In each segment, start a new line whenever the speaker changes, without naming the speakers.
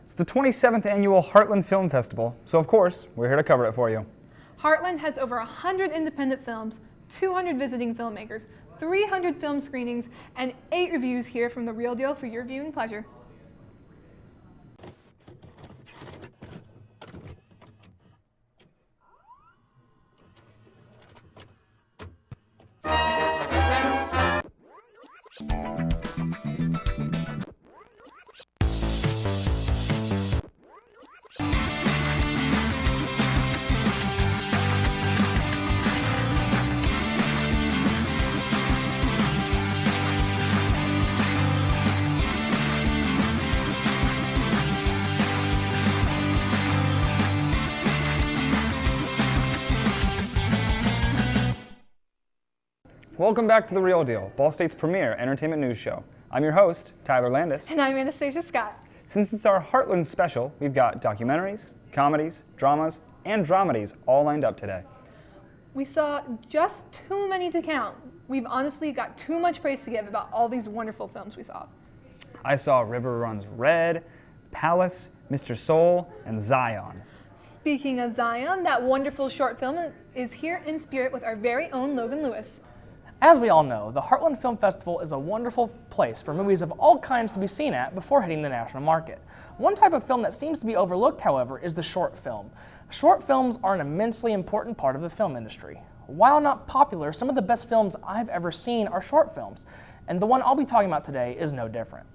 It's the 27th annual Heartland Film Festival, so of course, we're here to cover it for you.
Heartland has over 100 independent films, 200 visiting filmmakers, 300 film screenings, and 8 reviews here from The Real Deal for your viewing pleasure.
Welcome back to The Real Deal, Ball State's premier entertainment news show. I'm your host, Tyler Landis.
And I'm Anastasia Scott.
Since it's our Heartland special, we've got documentaries, comedies, dramas, and dramedies all lined up today.
We saw just too many to count. We've honestly got too much praise to give about all these wonderful films we saw.
I saw River Runs Red, Palace, Mr. Soul, and Zion.
Speaking of Zion, that wonderful short film is here in spirit with our very own Logan Lewis.
As we all know, the Heartland Film Festival is a wonderful place for movies of all kinds to be seen at before hitting the national market. One type of film that seems to be overlooked, however, is the short film. Short films are an immensely important part of the film industry. While not popular, some of the best films I've ever seen are short films, and the one I'll be talking about today is no different.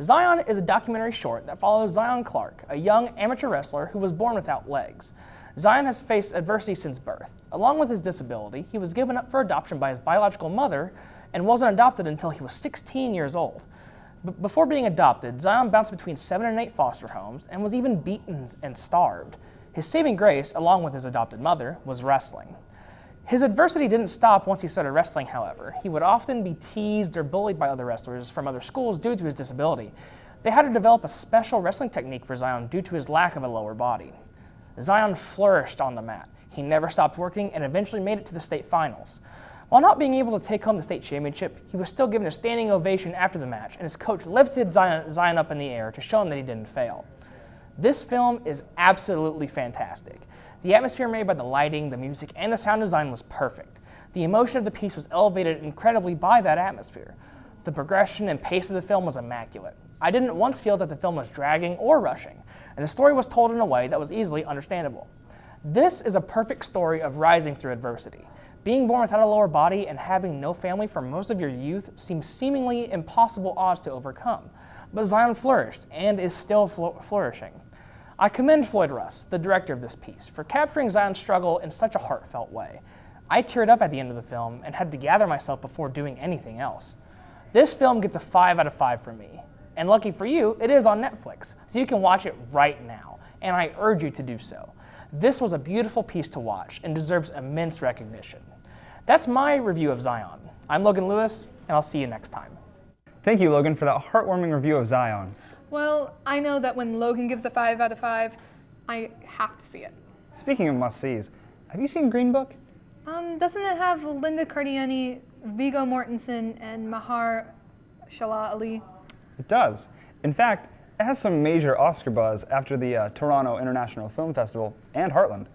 Zion is a documentary short that follows Zion Clark, a young amateur wrestler who was born without legs. Zion has faced adversity since birth. Along with his disability, he was given up for adoption by his biological mother and wasn't adopted until he was 16 years old. Before being adopted, Zion bounced between 7 and 8 foster homes and was even beaten and starved. His saving grace, along with his adopted mother, was wrestling. His adversity didn't stop once he started wrestling, however. He would often be teased or bullied by other wrestlers from other schools due to his disability. They had to develop a special wrestling technique for Zion due to his lack of a lower body. Zion flourished on the mat. He never stopped working and eventually made it to the state finals. While not being able to take home the state championship, he was still given a standing ovation after the match, and his coach lifted Zion up in the air to show him that he didn't fail. This film is absolutely fantastic. The atmosphere made by the lighting, the music, and the sound design was perfect. The emotion of the piece was elevated incredibly by that atmosphere. The progression and pace of the film was immaculate. I didn't once feel that the film was dragging or rushing, and the story was told in a way that was easily understandable. This is a perfect story of rising through adversity. Being born without a lower body and having no family for most of your youth seems seemingly impossible odds to overcome. But Zion flourished and is still flourishing. I commend Floyd Russ, the director of this piece, for capturing Zion's struggle in such a heartfelt way. I teared up at the end of the film and had to gather myself before doing anything else. This film gets a 5 out of 5 from me. And lucky for you, it is on Netflix, so you can watch it right now, and I urge you to do so. This was a beautiful piece to watch and deserves immense recognition. That's my review of Zion. I'm Logan Lewis, and I'll see you next time.
Thank you, Logan, for that heartwarming review of Zion.
Well, I know that when Logan gives a 5 out of 5, I have to see it.
Speaking of must-sees, have you seen Green Book?
Doesn't it have Linda Cardellini, Viggo Mortensen, and Mahershala Ali?
It does. In fact, it has some major Oscar buzz after the Toronto International Film Festival and Heartland.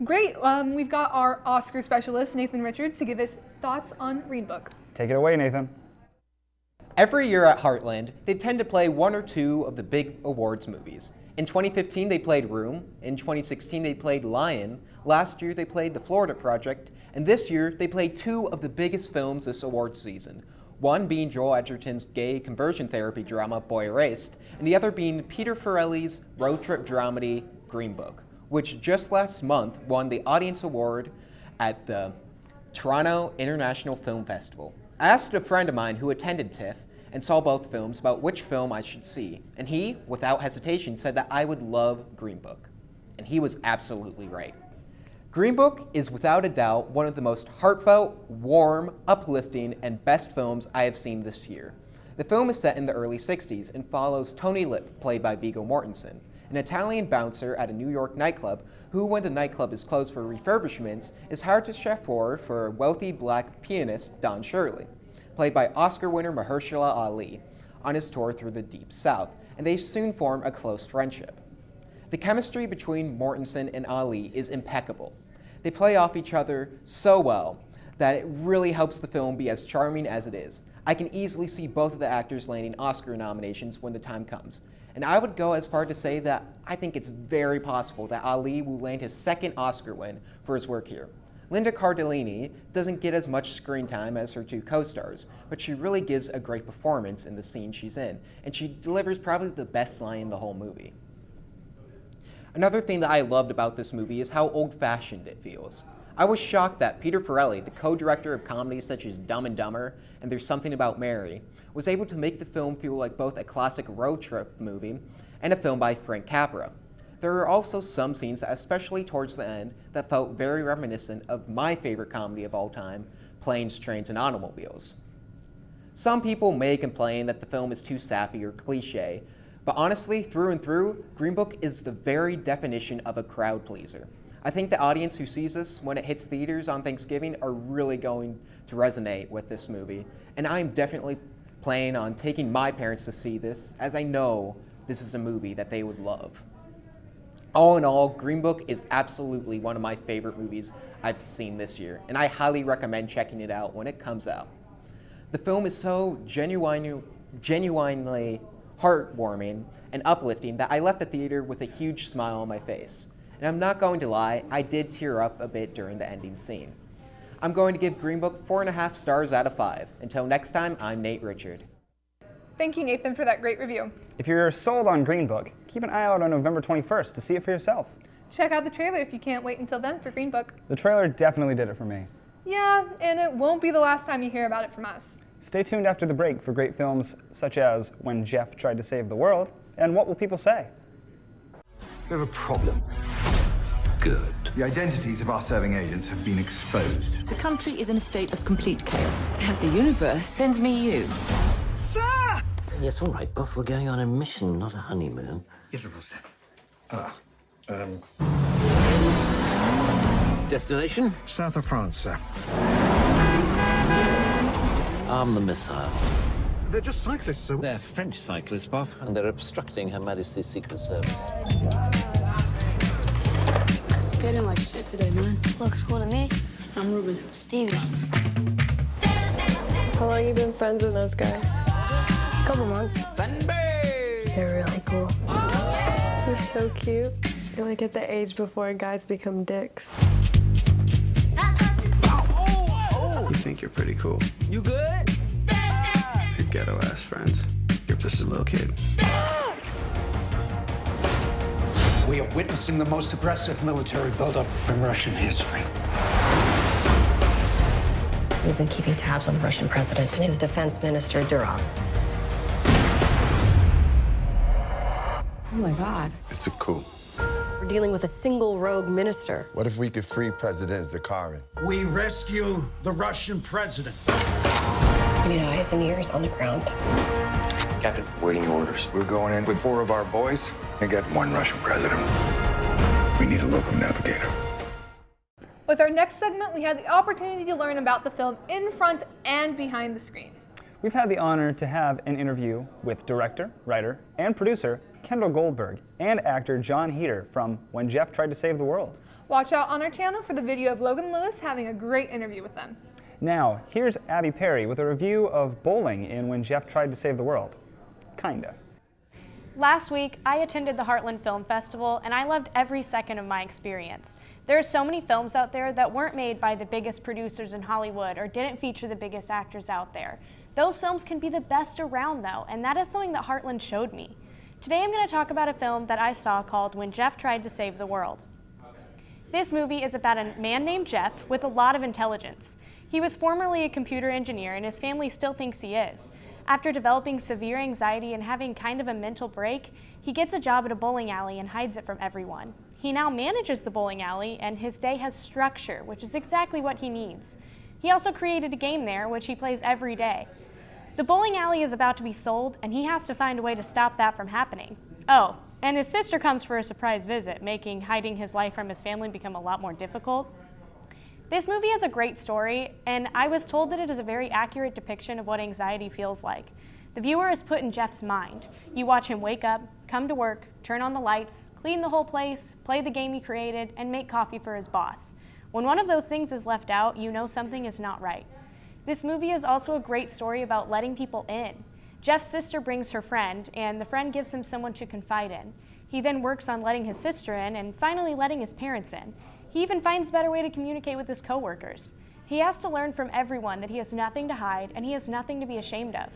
Great. We've got our Oscar specialist, Nathan Richard, to give us thoughts on Green Book.
Take it away, Nathan.
Every year at Heartland, they tend to play one or two of the big awards movies. In 2015, they played Room. In 2016, they played Lion. Last year, they played The Florida Project. And this year, they played 2 of the biggest films this awards season. One being Joel Edgerton's gay conversion therapy drama, Boy Erased, and the other being Peter Farrelly's road trip dramedy, Green Book, which just last month won the Audience Award at the Toronto International Film Festival. I asked a friend of mine who attended TIFF and saw both films about which film I should see, and he, without hesitation, said that I would love Green Book. And he was absolutely right. Green Book is without a doubt one of the most heartfelt, warm, uplifting, and best films I have seen this year. The film is set in the early 60s and follows Tony Lip, played by Viggo Mortensen, an Italian bouncer at a New York nightclub who, when the nightclub is closed for refurbishments, is hired to chauffeur for wealthy black pianist Don Shirley, played by Oscar winner Mahershala Ali, on his tour through the Deep South, and they soon form a close friendship. The chemistry between Mortensen and Ali is impeccable. They play off each other so well that it really helps the film be as charming as it is. I can easily see both of the actors landing Oscar nominations when the time comes. And I would go as far to say that I think it's very possible that Ali will land his second Oscar win for his work here. Linda Cardellini doesn't get as much screen time as her two co-stars, but she really gives a great performance in the scene she's in, and she delivers probably the best line in the whole movie. Another thing that I loved about this movie is how old-fashioned it feels. I was shocked that Peter Farrelly, the co-director of comedies such as Dumb and Dumber and There's Something About Mary, was able to make the film feel like both a classic road trip movie and a film by Frank Capra. There are also some scenes, especially towards the end, that felt very reminiscent of my favorite comedy of all time, Planes, Trains, and Automobiles. Some people may complain that the film is too sappy or cliche, but honestly, through and through, Green Book is the very definition of a crowd pleaser. I think the audience who sees this when it hits theaters on Thanksgiving are really going to resonate with this movie, and I'm definitely planning on taking my parents to see this, as I know this is a movie that they would love. All in all, Green Book is absolutely one of my favorite movies I've seen this year, and I highly recommend checking it out when it comes out. The film is so genuinely heartwarming and uplifting that I left the theater with a huge smile on my face. And I'm not going to lie, I did tear up a bit during the ending scene. I'm going to give Green Book 4.5 stars out of 5. Until next time, I'm Nate Richard.
Thank you, Nathan, for that great review.
If you're sold on Green Book, keep an eye out on November 21st to see it for yourself.
Check out the trailer if you can't wait until then for Green Book.
The trailer definitely did it for me.
Yeah, and it won't be the last time you hear about it from us.
Stay tuned after the break for great films such as When Jeff Tried to Save the World and What Will People Say?
We have a problem.
Good.
The identities of our serving agents have been exposed.
The country is in a state of complete chaos. And the universe sends me you.
Sir!
Yes, all right, Buff. We're going on a mission, not a honeymoon.
Yes, of course.
Destination?
South of France, sir.
Arm the missile.
They're just cyclists, sir.
They're French cyclists, Buff, and they're obstructing Her Majesty's Secret Service.
Skating like shit today, man.
Looks cool to me.
I'm Ruben.
Stevie.
How long you been friends with those guys?
A couple months.
They're really cool. They're so cute. They're like at the age before guys become dicks.
You think you're pretty cool.
You good?
Your ghetto-ass friends. You're just a little kid.
We are witnessing the most aggressive military buildup in Russian history.
We've been keeping tabs on the Russian president and his defense minister, Durov.
Oh my God.
It's a coup.
We're dealing with a single rogue minister.
What if we could free President Zakharin?
We rescue the Russian president.
We need eyes and ears on the ground.
Captain, waiting orders. We're going in with 4 of our boys and get 1 Russian president. We need a local navigator.
With our next segment, we had the opportunity to learn about the film in front and behind the screen.
We've had the honor to have an interview with director, writer, and producer Kendall Goldberg and actor John Heater from When Jeff Tried to Save the World.
Watch out on our channel for the video of Logan Lewis having a great interview with them.
Now, here's Abby Perry with a review of bowling in When Jeff Tried to Save the World. Kinda.
Last week, I attended the Heartland Film Festival, and I loved every second of my experience. There are so many films out there that weren't made by the biggest producers in Hollywood or didn't feature the biggest actors out there. Those films can be the best around, though, and that is something that Heartland showed me. Today, I'm going to talk about a film that I saw called When Jeff Tried to Save the World. This movie is about a man named Jeff with a lot of intelligence. He was formerly a computer engineer, and his family still thinks he is. After developing severe anxiety and having kind of a mental break, he gets a job at a bowling alley and hides it from everyone. He now manages the bowling alley, and his day has structure, which is exactly what he needs. He also created a game there, which he plays every day. The bowling alley is about to be sold, and he has to find a way to stop that from happening. Oh, and his sister comes for a surprise visit, making hiding his life from his family become a lot more difficult. This movie has a great story, and I was told that it is a very accurate depiction of what anxiety feels like. The viewer is put in Jeff's mind. You watch him wake up, come to work, turn on the lights, clean the whole place, play the game he created, and make coffee for his boss. When one of those things is left out, you know something is not right. This movie is also a great story about letting people in. Jeff's sister brings her friend, and the friend gives him someone to confide in. He then works on letting his sister in and finally letting his parents in. He even finds a better way to communicate with his coworkers. He has to learn from everyone that he has nothing to hide and he has nothing to be ashamed of.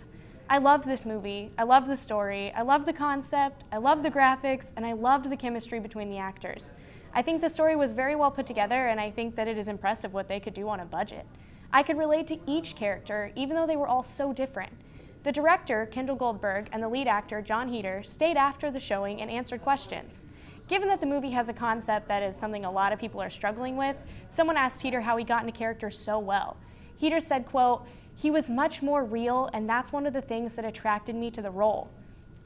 I loved this movie, I loved the story, I loved the concept, I loved the graphics, and I loved the chemistry between the actors. I think the story was very well put together, and I think that it is impressive what they could do on a budget. I could relate to each character, even though they were all so different. The director, Kendall Goldberg, and the lead actor, Jon Heder, stayed after the showing and answered questions. Given that the movie has a concept that is something a lot of people are struggling with, someone asked Heder how he got into character so well. Heder said, quote, "He was much more real, and that's one of the things that attracted me to the role."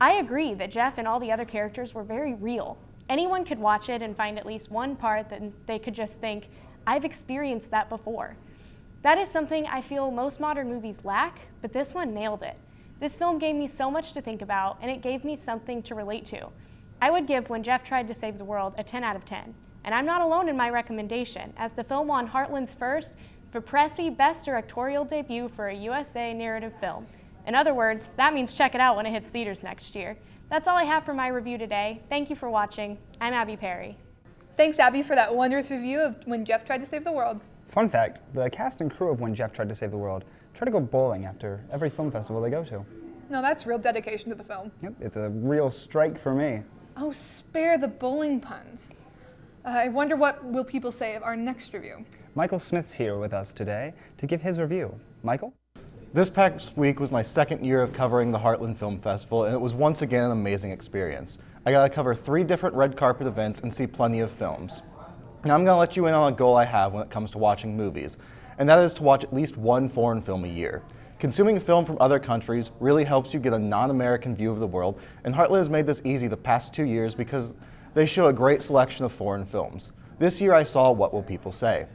I agree that Jeff and all the other characters were very real. Anyone could watch it and find at least one part that they could just think, I've experienced that before. That is something I feel most modern movies lack, but this one nailed it. This film gave me so much to think about, and it gave me something to relate to. I would give When Jeff Tried to Save the World a 10 out of 10. And I'm not alone in my recommendation, as the film won Heartland's first Vipresi Best Directorial Debut for a USA narrative film. In other words, that means check it out when it hits theaters next year. That's all I have for my review today. Thank you for watching. I'm Abby Perry.
Thanks, Abby, for that wondrous review of When Jeff Tried to Save the World.
Fun fact, the cast and crew of When Jeff Tried to Save the World try to go bowling after every film festival they go to.
No, that's real dedication to the film.
Yep, it's a real strike for me.
Oh, spare the bowling puns. I wonder what will people say of our next review.
Michael Smith's here with us today to give his review. Michael?
This past week was my second year of covering the Heartland Film Festival, and it was once again an amazing experience. I got to cover 3 different red carpet events and see plenty of films. Now I'm going to let you in on a goal I have when it comes to watching movies, and that is to watch at least one foreign film a year. Consuming film from other countries really helps you get a non-American view of the world, and Heartland has made this easy the past 2 years because they show a great selection of foreign films. This year I saw What Will People Say?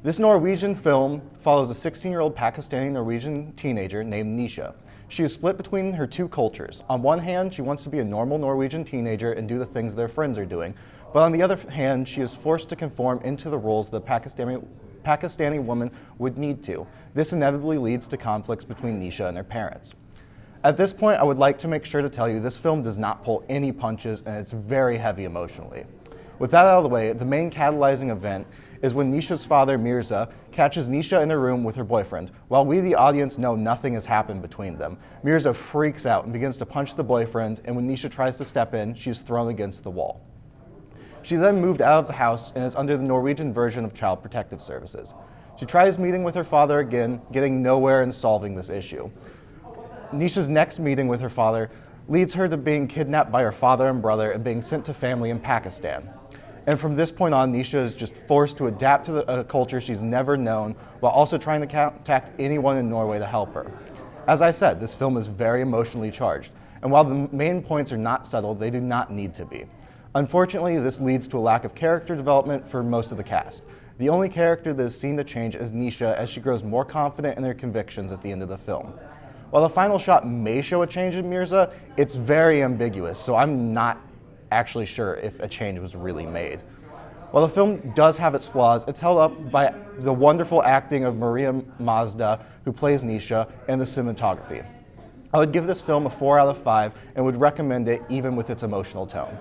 This Norwegian film follows a 16-year-old Pakistani-Norwegian teenager named Nisha. She is split between her 2 cultures. On one hand, she wants to be a normal Norwegian teenager and do the things their friends are doing, but on the other hand, she is forced to conform into the roles the Pakistani woman would need to. This inevitably leads to conflicts between Nisha and her parents. At this point, I would like to make sure to tell you this film does not pull any punches, and it's very heavy emotionally. With that out of the way, the main catalyzing event is when Nisha's father, Mirza, catches Nisha in a room with her boyfriend. While we, the audience, know nothing has happened between them, Mirza freaks out and begins to punch the boyfriend, and when Nisha tries to step in, she is thrown against the wall. She then moved out of the house and is under the Norwegian version of Child Protective Services. She tries meeting with her father again, getting nowhere in solving this issue. Nisha's next meeting with her father leads her to being kidnapped by her father and brother and being sent to family in Pakistan. And from this point on, Nisha is just forced to adapt to a culture she's never known while also trying to contact anyone in Norway to help her. As I said, this film is very emotionally charged, and while the main points are not subtle, they do not need to be. Unfortunately, this leads to a lack of character development for most of the cast. The only character that is seen to change is Nisha as she grows more confident in her convictions at the end of the film. While the final shot may show a change in Mirza, it's very ambiguous, so I'm not actually sure if a change was really made. While the film does have its flaws, it's held up by the wonderful acting of Maria Mazda, who plays Nisha, and the cinematography. I would give this film a 4 out of 5 and would recommend it even with its emotional tone.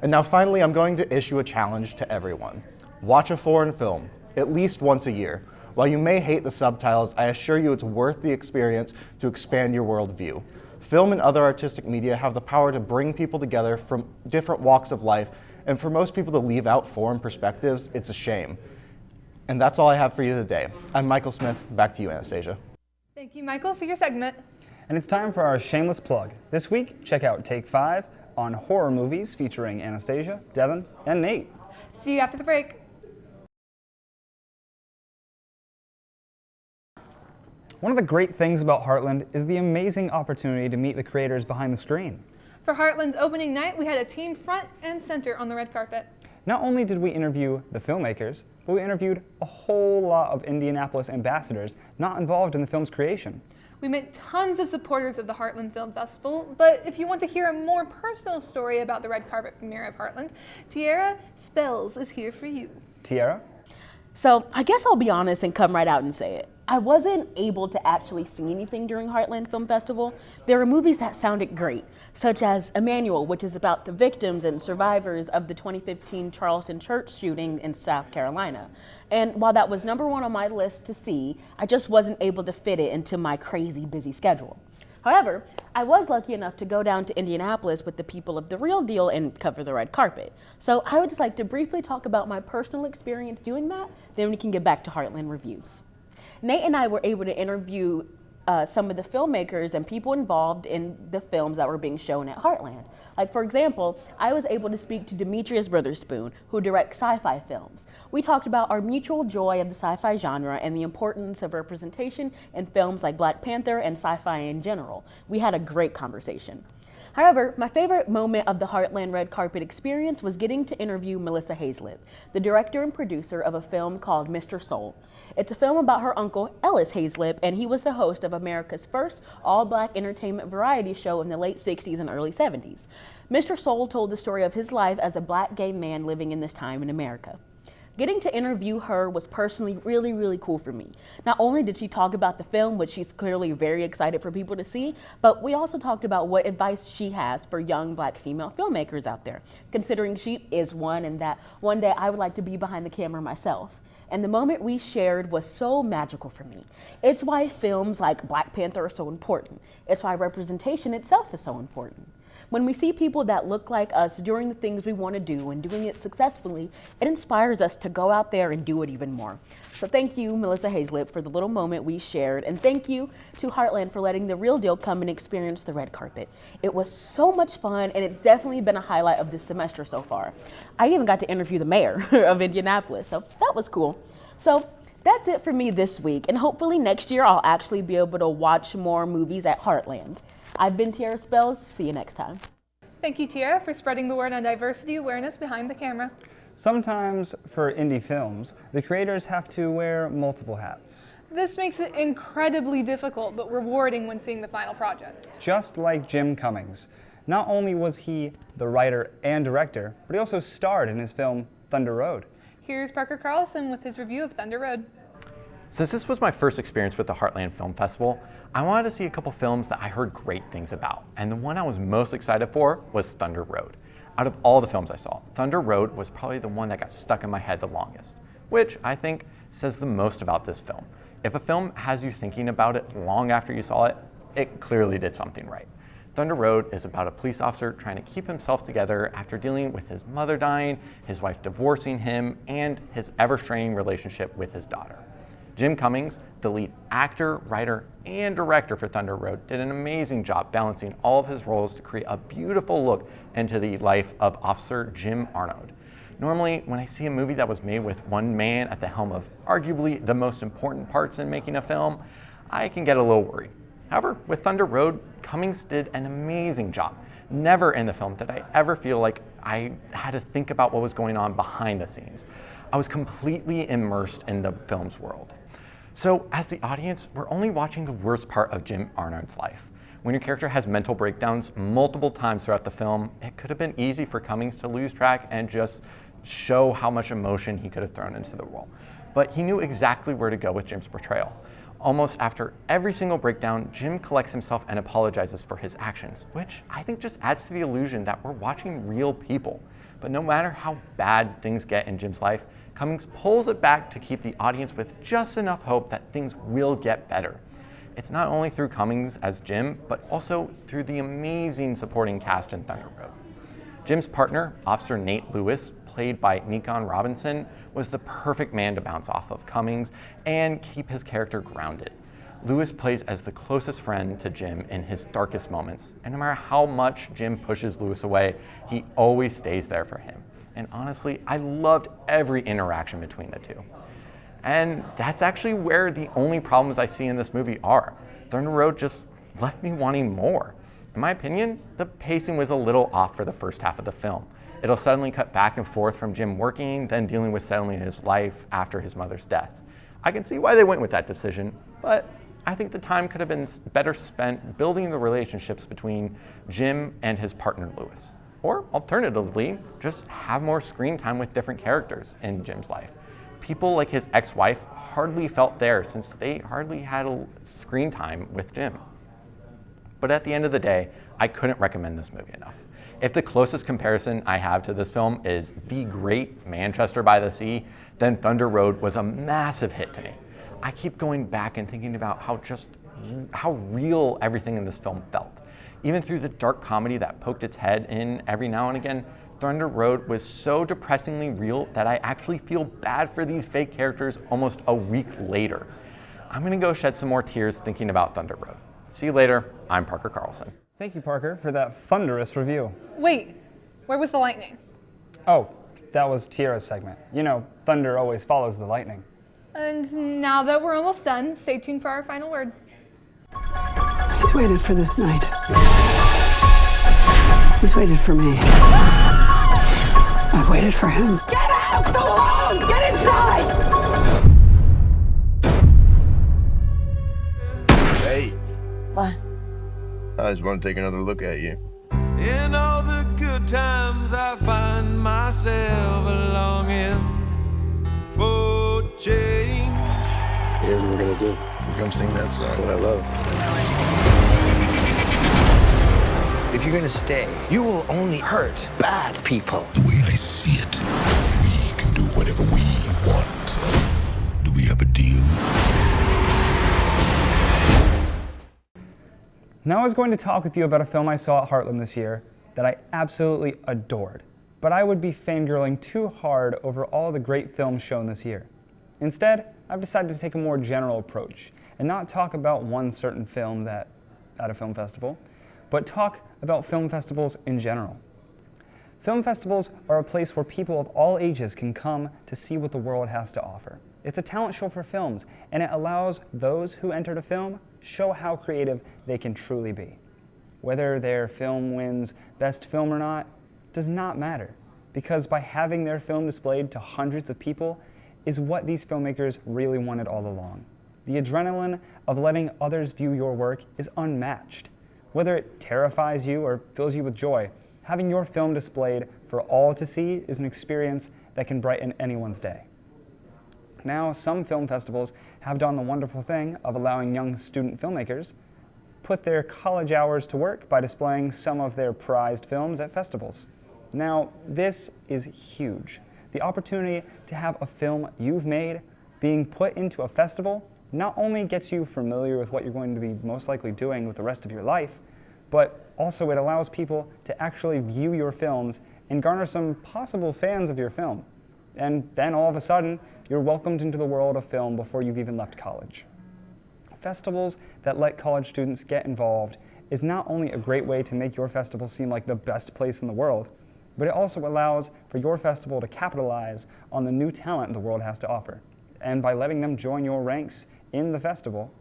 And now finally, I'm going to issue a challenge to everyone. Watch a foreign film, at least once a year. While you may hate the subtitles, I assure you it's worth the experience to expand your worldview. Film and other artistic media have the power to bring people together from different walks of life, and for most people to leave out foreign perspectives, it's a shame. And that's all I have for you today. I'm Michael Smith. Back to you, Anastasia.
Thank you, Michael, for your segment.
And it's time for our shameless plug. This week, check out Take 5 on horror movies featuring Anastasia, Devin, and Nate.
See you after the break.
One of the great things about Heartland is the amazing opportunity to meet the creators behind the screen.
For Heartland's opening night, we had a team front and center on the red carpet.
Not only did we interview the filmmakers, but we interviewed a whole lot of Indianapolis ambassadors not involved in the film's creation.
We met tons of supporters of the Heartland Film Festival, but if you want to hear a more personal story about the red carpet premiere of Heartland, Tiara Spells is here for you.
Tiara?
So I guess I'll be honest and come right out and say it. I wasn't able to actually see anything during Heartland Film Festival. There were movies that sounded great, such as Emmanuel, which is about the victims and survivors of the 2015 Charleston church shooting in South Carolina. And while that was number one on my list to see, I just wasn't able to fit it into my crazy busy schedule. However, I was lucky enough to go down to Indianapolis with the people of The Real Deal and cover the red carpet. So I would just like to briefly talk about my personal experience doing that, then we can get back to Heartland reviews. Nate and I were able to interview some of the filmmakers and people involved in the films that were being shown at Heartland. Like, for example, I was able to speak to Demetrius Witherspoon, who directs sci-fi films. We talked about our mutual joy of the sci-fi genre and the importance of representation in films like Black Panther and sci-fi in general. We had a great conversation. However, my favorite moment of the Heartland red carpet experience was getting to interview Melissa Hazlett, the director and producer of a film called Mr. Soul. It's a film about her uncle, Ellis Hazlett, and he was the host of America's first all-black entertainment variety show in the late 60s and early 70s. Mr. Soul told the story of his life as a black gay man living in this time in America. Getting to interview her was personally really cool for me. Not only did she talk about the film, which she's clearly very excited for people to see, but we also talked about what advice she has for young black female filmmakers out there, considering she is one and that one day I would like to be behind the camera myself. And the moment we shared was so magical for me. It's why films like Black Panther are so important. It's why representation itself is so important. When we see people that look like us doing the things we want to do and doing it successfully, it inspires us to go out there and do it even more. So thank you, Melissa Hazlett, for the little moment we shared, and thank you to Heartland for letting The Real Deal come and experience the red carpet. It was so much fun, and it's definitely been a highlight of this semester so far. I even got to interview the mayor of Indianapolis, so that was cool. So that's it for me this week, and hopefully next year I'll actually be able to watch more movies at Heartland. I've been Tiara Spells. See you next time.
Thank you, Tiara, for spreading the word on diversity awareness behind the camera.
Sometimes, for indie films, the creators have to wear multiple hats.
This makes it incredibly difficult, but rewarding when seeing the final project.
Just like Jim Cummings. Not only was he the writer and director, but he also starred in his film Thunder Road.
Here's Parker Carlson with his review of Thunder Road.
Since this was my first experience with the Heartland Film Festival, I wanted to see a couple films that I heard great things about, and the one I was most excited for was Thunder Road. Out of all the films I saw, Thunder Road was probably the one that got stuck in my head the longest, which I think says the most about this film. If a film has you thinking about it long after you saw it, it clearly did something right. Thunder Road is about a police officer trying to keep himself together after dealing with his mother dying, his wife divorcing him, and his ever-straining relationship with his daughter. Jim Cummings, the lead actor, writer, and director for Thunder Road, did an amazing job balancing all of his roles to create a beautiful look into the life of Officer Jim Arnold. Normally, when I see a movie that was made with one man at the helm of arguably the most important parts in making a film, I can get a little worried. However, with Thunder Road, Cummings did an amazing job. Never in the film did I ever feel like I had to think about what was going on behind the scenes. I was completely immersed in the film's world. So as the audience, we're only watching the worst part of Jim Arnold's life. When your character has mental breakdowns multiple times throughout the film, it could have been easy for Cummings to lose track and just show how much emotion he could have thrown into the role. But he knew exactly where to go with Jim's portrayal. Almost after every single breakdown, Jim collects himself and apologizes for his actions, which I think just adds to the illusion that we're watching real people. But no matter how bad things get in Jim's life, Cummings pulls it back to keep the audience with just enough hope that things will get better. It's not only through Cummings as Jim, but also through the amazing supporting cast in Thunder Road. Jim's partner, Officer Nate Lewis, played by Nikon Robinson, was the perfect man to bounce off of Cummings and keep his character grounded. Lewis plays as the closest friend to Jim in his darkest moments, and no matter how much Jim pushes Lewis away, he always stays there for him. And honestly, I loved every interaction between the two. And that's actually where the only problems I see in this movie are. Thunder Road just left me wanting more. In my opinion, the pacing was a little off for the first half of the film. It'll suddenly cut back and forth from Jim working, then dealing with settling his life after his mother's death. I can see why they went with that decision, but I think the time could have been better spent building the relationships between Jim and his partner Lewis. Or alternatively, just have more screen time with different characters in Jim's life. People like his ex-wife hardly felt there since they hardly had a screen time with Jim. But at the end of the day, I couldn't recommend this movie enough. If the closest comparison I have to this film is The Great Manchester by the Sea, then Thunder Road was a massive hit to me. I keep going back and thinking about how real everything in this film felt. Even through the dark comedy that poked its head in every now and again, Thunder Road was so depressingly real that I actually feel bad for these fake characters almost a week later. I'm gonna go shed some more tears thinking about Thunder Road. See you later, I'm Parker Carlson.
Thank you, Parker, for that thunderous review.
Wait, where was the lightning?
Oh, that was Tiara's segment. You know, thunder always follows the lightning.
And now that we're almost done, stay tuned for our final word.
He's waited for this night. He's waited for me. I've waited for him.
Get out! So long! Get inside!
Hey,
What?
I just want to take another look at you.
In all the good times I find myself longing for change.
Here's what we're gonna do. We come sing that song that I love. If you're gonna stay, you will only hurt bad people.
The way I see it, we can do whatever we want. Do we have a deal?
Now I was going to talk with you about a film I saw at Heartland this year that I absolutely adored, but I would be fangirling too hard over all the great films shown this year. Instead, I've decided to take a more general approach and not talk about one certain film at a film festival, but talk about film festivals in general. Film festivals are a place where people of all ages can come to see what the world has to offer. It's a talent show for films, and it allows those who enter the film show how creative they can truly be. Whether their film wins Best Film or not does not matter, because by having their film displayed to hundreds of people is what these filmmakers really wanted all along. The adrenaline of letting others view your work is unmatched. Whether it terrifies you or fills you with joy, having your film displayed for all to see is an experience that can brighten anyone's day. Now, some film festivals have done the wonderful thing of allowing young student filmmakers put their college hours to work by displaying some of their prized films at festivals. Now, this is huge. The opportunity to have a film you've made being put into a festival not only gets you familiar with what you're going to be most likely doing with the rest of your life, but also it allows people to actually view your films and garner some possible fans of your film. And then all of a sudden, you're welcomed into the world of film before you've even left college. Festivals that let college students get involved is not only a great way to make your festival seem like the best place in the world, but it also allows for your festival to capitalize on the new talent the world has to offer. And by letting them join your ranks in the festival,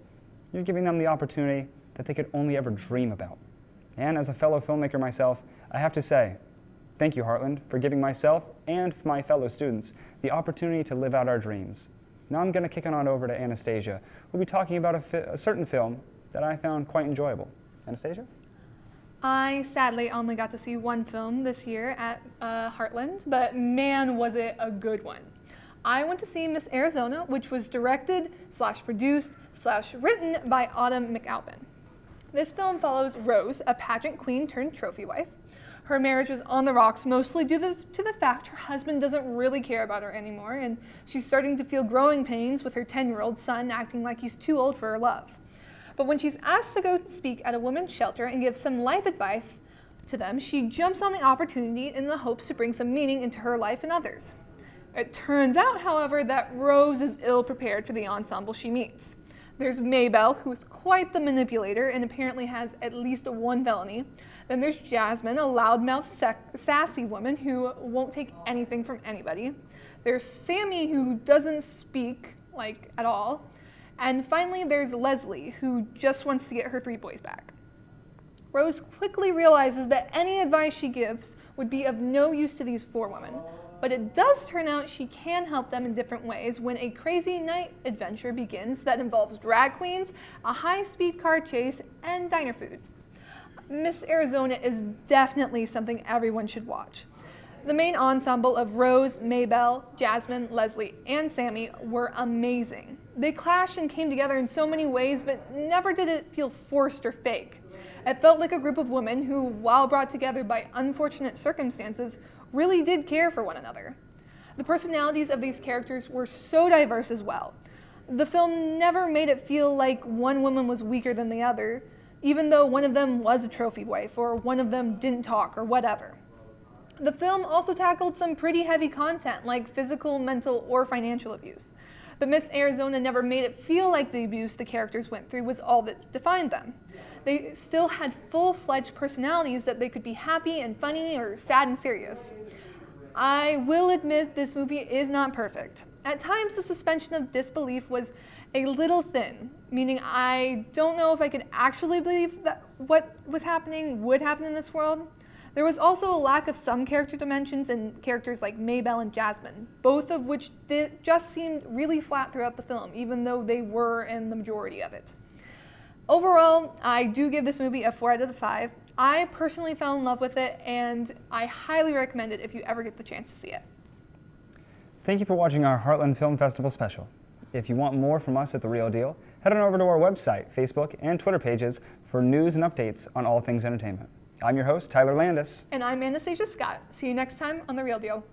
you're giving them the opportunity that they could only ever dream about. And as a fellow filmmaker myself, I have to say, thank you, Heartland, for giving myself and my fellow students the opportunity to live out our dreams. Now I'm going to kick on over to Anastasia, who'll be talking about a certain film that I found quite enjoyable. Anastasia?
I sadly only got to see one film this year at Heartland, but man, was it a good one. I went to see Miss Arizona, which was directed, produced, written by Autumn McAlpin. This film follows Rose, a pageant queen turned trophy wife. Her marriage was on the rocks, mostly due to the fact her husband doesn't really care about her anymore, and she's starting to feel growing pains with her 10-year-old son acting like he's too old for her love. But when she's asked to go speak at a women's shelter and give some life advice to them, she jumps on the opportunity in the hopes to bring some meaning into her life and others. It turns out, however, that Rose is ill-prepared for the ensemble she meets. There's Maybelle, who is quite the manipulator and apparently has at least one felony. Then there's Jasmine, a loudmouth, sassy woman who won't take anything from anybody. There's Sammy, who doesn't speak, at all. And finally, there's Leslie, who just wants to get her 3 boys back. Rose quickly realizes that any advice she gives would be of no use to these 4 women. But it does turn out she can help them in different ways when a crazy night adventure begins that involves drag queens, a high-speed car chase, and diner food. Miss Arizona is definitely something everyone should watch. The main ensemble of Rose, Maybelle, Jasmine, Leslie, and Sammy were amazing. They clashed and came together in so many ways, but never did it feel forced or fake. It felt like a group of women who, while brought together by unfortunate circumstances, really did care for one another. The personalities of these characters were so diverse as well. The film never made it feel like one woman was weaker than the other, even though one of them was a trophy wife or one of them didn't talk or whatever. The film also tackled some pretty heavy content like physical, mental, or financial abuse. But Miss Arizona never made it feel like the abuse the characters went through was all that defined them. They still had full-fledged personalities that they could be happy and funny or sad and serious. I will admit this movie is not perfect. At times the suspension of disbelief was a little thin, meaning I don't know if I could actually believe that what was happening would happen in this world. There was also a lack of some character dimensions in characters like Maybelle and Jasmine, both of which just seemed really flat throughout the film, even though they were in the majority of it. Overall, I do give this movie a 4 out of 5. I personally fell in love with it, and I highly recommend it if you ever get the chance to see it.
Thank you for watching our Heartland Film Festival special. If you want more from us at The Real Deal, head on over to our website, Facebook, and Twitter pages for news and updates on all things entertainment. I'm your host, Tyler Landis.
And I'm Anastasia Scott. See you next time on The Real Deal.